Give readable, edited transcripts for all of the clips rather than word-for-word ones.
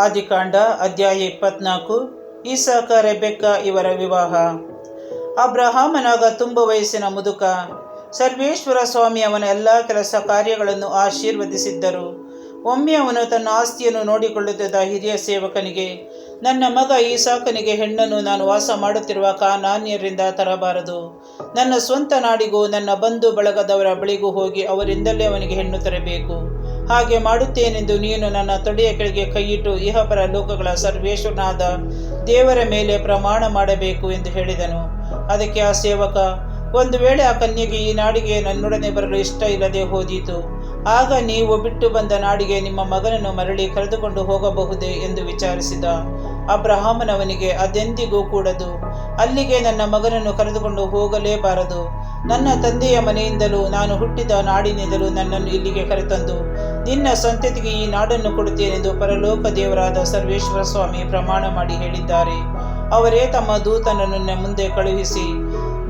ಆದಿಕಾಂಡ ಅಧ್ಯಾಯ 24. ಇಸಾಕ ರೆಬೆಕ್ಕ ಇವರ ವಿವಾಹ. ಅಬ್ರಹಾಮನಾಗ ತುಂಬ ವಯಸ್ಸಿನ ಮುದುಕ. ಸರ್ವೇಶ್ವರ ಸ್ವಾಮಿ ಅವನ ಎಲ್ಲ ಕೆಲಸ ಕಾರ್ಯಗಳನ್ನು ಆಶೀರ್ವದಿಸಿದ್ದರು. ಒಮ್ಮೆ ಅವನು ತನ್ನ ಆಸ್ತಿಯನ್ನು ನೋಡಿಕೊಳ್ಳುತ್ತಿದ್ದ ಹಿರಿಯ ಸೇವಕನಿಗೆ, ನನ್ನ ಮಗ ಈಸಾಕನಿಗೆ ಹೆಣ್ಣನ್ನು ನಾನು ವಾಸ ಮಾಡುತ್ತಿರುವ ಕಾನಾನ್ಯರಿಂದ ತರಬಾರದು. ನನ್ನ ಸ್ವಂತ ನಾಡಿಗೂ ನನ್ನ ಬಂಧು ಬಳಗದವರ ಬಳಿಗೂ ಹೋಗಿ ಅವರಿಂದಲೇ ಅವನಿಗೆ ಹೆಣ್ಣು ತರಬೇಕು. ಹಾಗೆ ಮಾಡುತ್ತೇನೆಂದು ನೀನು ನನ್ನ ತೊಡೆಯ ಕೆಳಗೆ ಕೈಯಿಟ್ಟು ಇಹಪರ ಲೋಕಗಳ ಸರ್ವೇಶ್ವರನಾದ ದೇವರ ಮೇಲೆ ಪ್ರಮಾಣ ಮಾಡಬೇಕು ಎಂದು ಹೇಳಿದನು. ಅದಕ್ಕೆ ಆ ಸೇವಕ, ಒಂದು ವೇಳೆ ಆ ಕನ್ಯೆಗೆ ಈ ನಾಡಿಗೆ ನನ್ನೊಡನೆ ಬರಲು ಇಷ್ಟ ಇಲ್ಲದೆ ಹೋದೀತು, ಆಗ ನೀವು ಬಿಟ್ಟು ಬಂದ ನಾಡಿಗೆ ನಿಮ್ಮ ಮಗನನ್ನು ಮರಳಿ ಕರೆದುಕೊಂಡು ಹೋಗಬಹುದೇ ಎಂದು ವಿಚಾರಿಸಿದ. ಅಬ್ರಹಾಮನವನಿಗೆ, ಅದೆಂದಿಗೂ ಕೂಡದು. ಅಲ್ಲಿಗೆ ನನ್ನ ಮಗನನ್ನು ಕರೆದುಕೊಂಡು ಹೋಗಲೇಬಾರದು. ನನ್ನ ತಂದೆಯ ಮನೆಯಿಂದಲೂ ನಾನು ಹುಟ್ಟಿದ ನಾಡಿನಿಂದಲೂ ನನ್ನನ್ನು ಇಲ್ಲಿಗೆ ಕರೆತಂದು ನಿನ್ನ ಸಂತತಿಗೆ ಈ ನಾಡನ್ನು ಕೊಡುತ್ತೇನೆಂದು ಪರಲೋಕ ದೇವರಾದ ಸರ್ವೇಶ್ವರ ಸ್ವಾಮಿ ಪ್ರಮಾಣ ಮಾಡಿ ಹೇಳಿದ್ದಾರೆ. ಅವರೇ ತಮ್ಮ ದೂತನನ್ನು ನನ್ನ ಮುಂದೆ ಕಳುಹಿಸಿ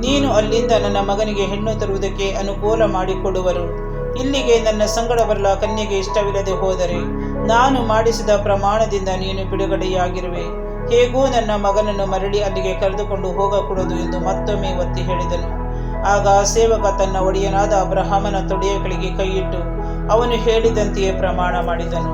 ನೀನು ಅಲ್ಲಿಂದ ನನ್ನ ಮಗನಿಗೆ ಹೆಣ್ಣು ತರುವುದಕ್ಕೆ ಅನುಕೂಲ ಮಾಡಿಕೊಡುವರು. ಇಲ್ಲಿಗೆ ನನ್ನ ಸಂಗಡ ಬರಲ ಕನ್ಯೆಗೆ ಇಷ್ಟವಿಲ್ಲದೆ ಹೋದರೆ ನಾನು ಮಾಡಿಸಿದ ಪ್ರಮಾಣದಿಂದ ನೀನು ಬಿಡುಗಡೆಯಾಗಿರುವೆ. ಹೇಗೂ ನನ್ನ ಮಗನನ್ನು ಮರಳಿ ಅಲ್ಲಿಗೆ ಕರೆದುಕೊಂಡು ಹೋಗಕೂಡದು ಎಂದು ಮತ್ತೊಮ್ಮೆ ಒತ್ತಿ ಹೇಳಿದನು. ಆಗ ಆ ಸೇವಕ ತನ್ನ ಒಡೆಯನಾದ ಅಬ್ರಹಾಮನ ತೊಡೆಯ ಕೆಳಗೆ ಕೈಯಿಟ್ಟು ಅವನು ಹೇಳಿದಂತೆಯೇ ಪ್ರಮಾಣ ಮಾಡಿದನು.